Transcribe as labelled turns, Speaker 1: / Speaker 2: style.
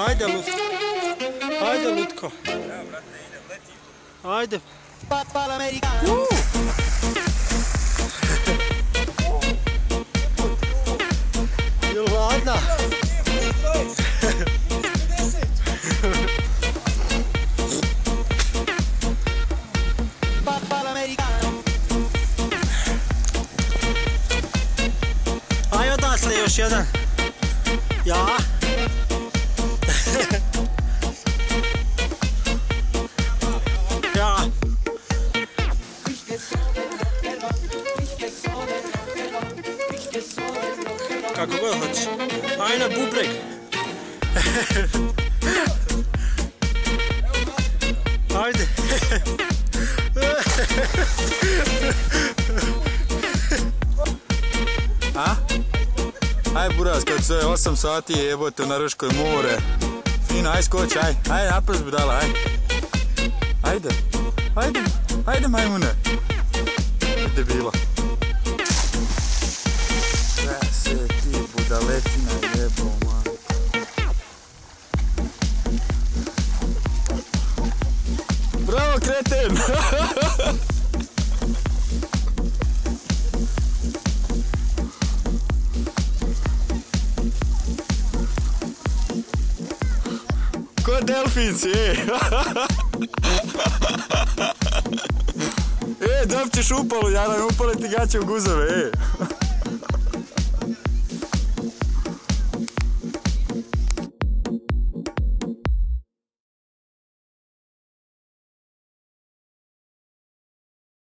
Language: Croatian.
Speaker 1: Ajde, Lutko. Ajde, Lutko.
Speaker 2: Evo, brate, idem, letim.
Speaker 1: Ajde. Jel hladna? Aj odatle još jedan. Ja. Ja. Kako god hoćeš. Aj na bubreg. Ajde.
Speaker 3: A? Aj buraz, kad se 8 sati jebote na Rškoj more. Fino, aj skoči, aj. Aj, naprs budala, aj. Ajde. Ajde. Ajde majmune. Debila. Sve se ti budaletina jebo, man. Bravo, kreten! Ko delfinci, dop ćeš upalu, ja nam upale ti gaće u guzove,